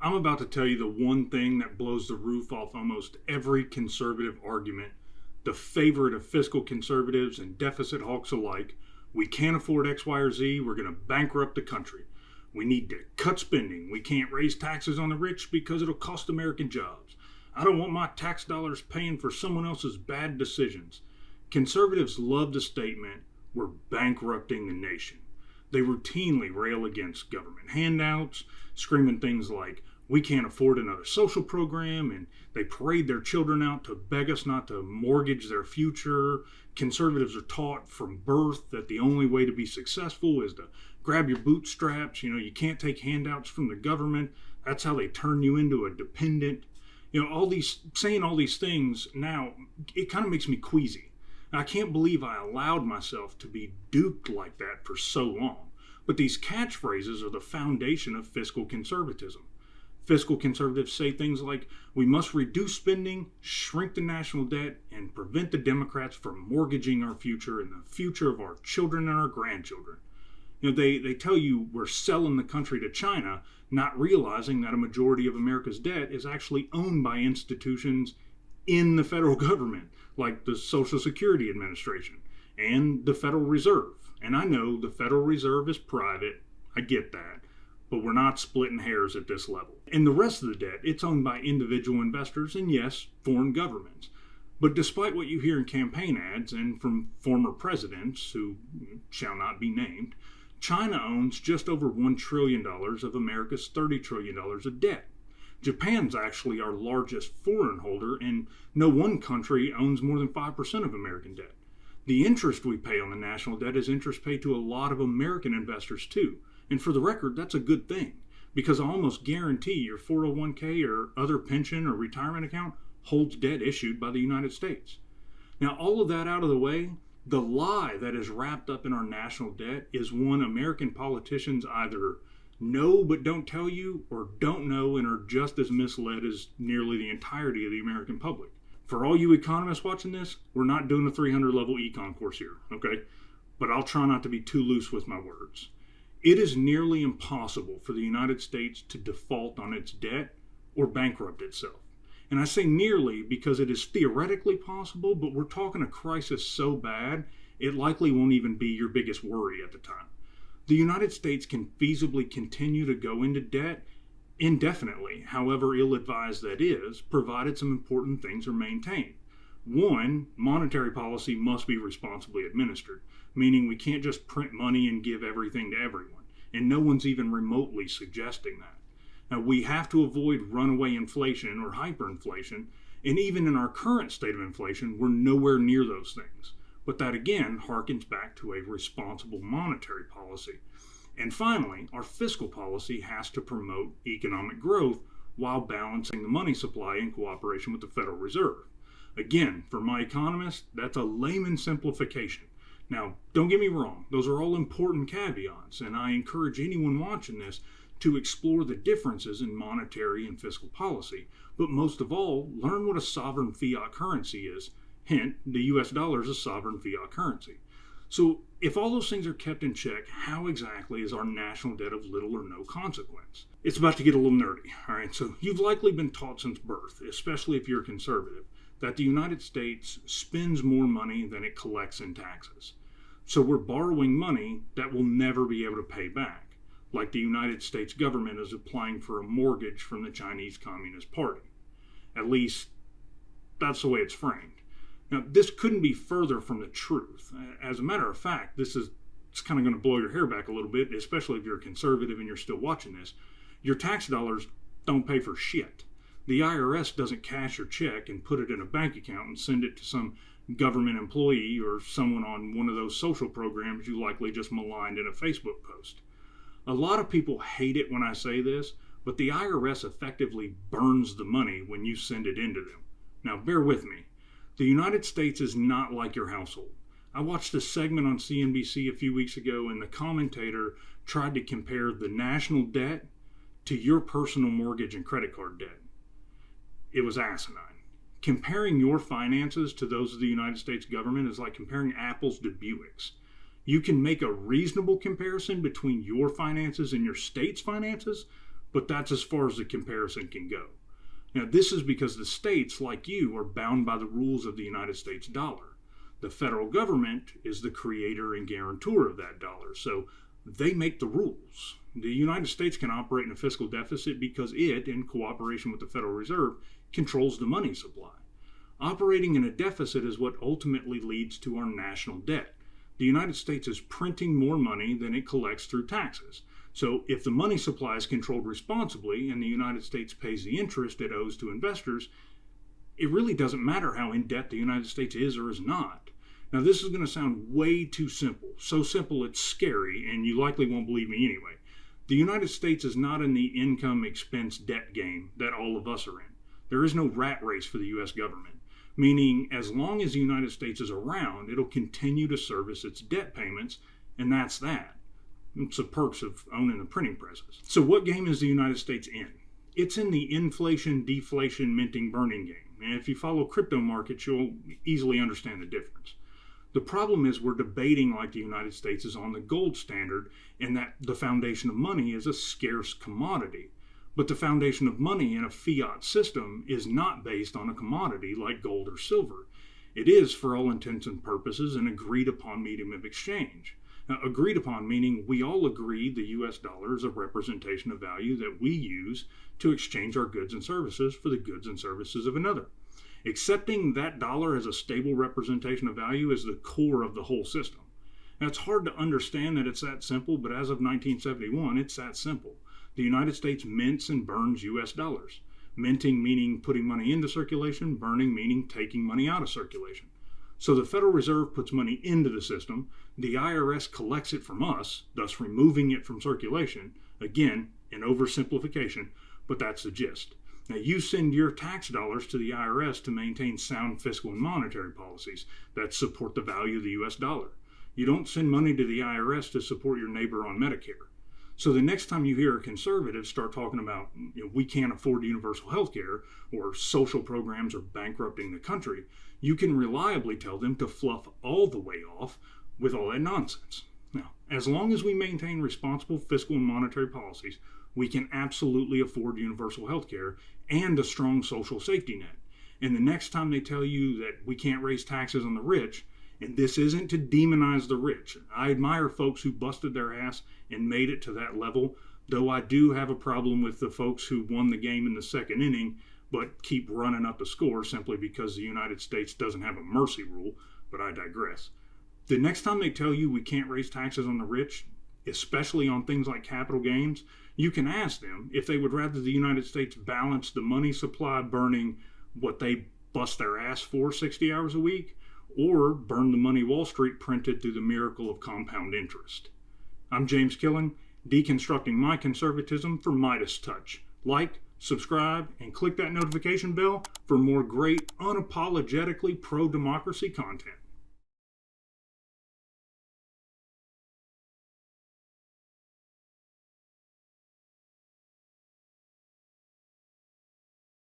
I'm about to tell you the one thing that blows the roof off almost every conservative argument, the favorite of fiscal conservatives and deficit hawks alike. We can't afford X, Y, or Z. We're going to bankrupt the country. We need to cut spending. We can't raise taxes on the rich because it'll cost American jobs. I don't want my tax dollars paying for someone else's bad decisions. Conservatives love the statement, we're bankrupting the nation. They routinely rail against government handouts, screaming things like, we can't afford another social program, and they parade their children out to beg us not to mortgage their future. Conservatives are taught from birth that the only way to be successful is to grab your bootstraps. You can't take handouts from the government. That's how they turn you into a dependent. Saying all these things now, it kind of makes me queasy. I can't believe I allowed myself to be duped like that for so long. But these catchphrases are the foundation of fiscal conservatism. Fiscal conservatives say things like, we must reduce spending, shrink the national debt, and prevent the Democrats from mortgaging our future and the future of our children and our grandchildren. They tell you we're selling the country to China, not realizing that a majority of America's debt is actually owned by institutions in the federal government, like the Social Security Administration and the Federal Reserve. And I know the Federal Reserve is private, I get that, but we're not splitting hairs at this level. And the rest of the debt, it's owned by individual investors and, yes, foreign governments. But despite what you hear in campaign ads and from former presidents, who shall not be named, China owns just over $1 trillion of America's $30 trillion of debt. Japan's actually our largest foreign holder, and no one country owns more than 5% of American debt. The interest we pay on the national debt is interest paid to a lot of American investors too. And for the record, that's a good thing, because I almost guarantee your 401k or other pension or retirement account holds debt issued by the United States. Now, all of that out of the way, the lie that is wrapped up in our national debt is one American politicians either know but don't tell you, or don't know and are just as misled as nearly the entirety of the American public. For all you economists watching this, we're not doing a 300 level econ course here, okay? But I'll try not to be too loose with my words. It is nearly impossible for the United States to default on its debt or bankrupt itself. And I say nearly because it is theoretically possible, but we're talking a crisis so bad, it likely won't even be your biggest worry at the time. The United States can feasibly continue to go into debt indefinitely, however ill-advised that is, provided some important things are maintained. One, monetary policy must be responsibly administered, meaning we can't just print money and give everything to everyone, and no one's even remotely suggesting that. Now, we have to avoid runaway inflation or hyperinflation, and even in our current state of inflation, we're nowhere near those things. But that again harkens back to a responsible monetary policy. And finally, our fiscal policy has to promote economic growth while balancing the money supply in cooperation with the Federal Reserve. Again, for my economist, that's a layman simplification. Now, don't get me wrong, those are all important caveats, and I encourage anyone watching this to explore the differences in monetary and fiscal policy, but most of all, learn what a sovereign fiat currency is. Hint, the US dollar is a sovereign fiat currency. So if all those things are kept in check, how exactly is our national debt of little or no consequence? It's about to get a little nerdy, all right? So you've likely been taught since birth, especially if you're a conservative, that the United States spends more money than it collects in taxes. So we're borrowing money that we'll never be able to pay back, like the United States government is applying for a mortgage from the Chinese Communist Party. At least, that's the way it's framed. Now, this couldn't be further from the truth. As a matter of fact, it's kind of going to blow your hair back a little bit, especially if you're a conservative and you're still watching this. Your tax dollars don't pay for shit. The IRS doesn't cash your check and put it in a bank account and send it to some government employee or someone on one of those social programs you likely just maligned in a Facebook post. A lot of people hate it when I say this, but the IRS effectively burns the money when you send it into them. Now, bear with me. The United States is not like your household. I watched a segment on CNBC a few weeks ago, and the commentator tried to compare the national debt to your personal mortgage and credit card debt. It was asinine. Comparing your finances to those of the United States government is like comparing apples to Buicks. You can make a reasonable comparison between your finances and your state's finances, but that's as far as the comparison can go. Now, this is because the states, like you, are bound by the rules of the United States dollar. The federal government is the creator and guarantor of that dollar, so they make the rules. The United States can operate in a fiscal deficit because it, in cooperation with the Federal Reserve, controls the money supply. Operating in a deficit is what ultimately leads to our national debt. The United States is printing more money than it collects through taxes. So if the money supply is controlled responsibly and the United States pays the interest it owes to investors, it really doesn't matter how in debt the United States is or is not. Now, this is going to sound way too simple. So simple it's scary, and you likely won't believe me anyway. The United States is not in the income expense debt game that all of us are in. There is no rat race for the U.S. government, meaning as long as the United States is around, it'll continue to service its debt payments, and that's that. It's the perks of owning the printing presses. So what game is the United States in? It's in the inflation, deflation, minting, burning game. And if you follow crypto markets, you'll easily understand the difference. The problem is we're debating like the United States is on the gold standard and that the foundation of money is a scarce commodity. But the foundation of money in a fiat system is not based on a commodity like gold or silver. It is, for all intents and purposes, an agreed upon medium of exchange. Now, agreed upon meaning we all agree the US dollar is a representation of value that we use to exchange our goods and services for the goods and services of another. Accepting that dollar as a stable representation of value is the core of the whole system. Now, it's hard to understand that it's that simple, but as of 1971, it's that simple. The United States mints and burns US dollars. Minting meaning putting money into circulation, burning meaning taking money out of circulation. So the Federal Reserve puts money into the system, the IRS collects it from us, thus removing it from circulation. Again, an oversimplification, but that's the gist. Now, you send your tax dollars to the IRS to maintain sound fiscal and monetary policies that support the value of the US dollar. You don't send money to the IRS to support your neighbor on Medicare. So the next time you hear a conservative start talking about we can't afford universal health care or social programs are bankrupting the country, you can reliably tell them to fluff all the way off with all that nonsense. Now, as long as we maintain responsible fiscal and monetary policies, we can absolutely afford universal health care and a strong social safety net. And the next time they tell you that we can't raise taxes on the rich, and this isn't to demonize the rich. I admire folks who busted their ass and made it to that level, though I do have a problem with the folks who won the game in the second inning, but keep running up the score simply because the United States doesn't have a mercy rule, but I digress. The next time they tell you we can't raise taxes on the rich, especially on things like capital gains, you can ask them if they would rather the United States balance the money supply burning what they bust their ass for 60 hours a week, or burn the money Wall Street printed through the miracle of compound interest. I'm James Killen, deconstructing my conservatism for MeidasTouch. Like, subscribe, and click that notification bell for more great, unapologetically pro-democracy content.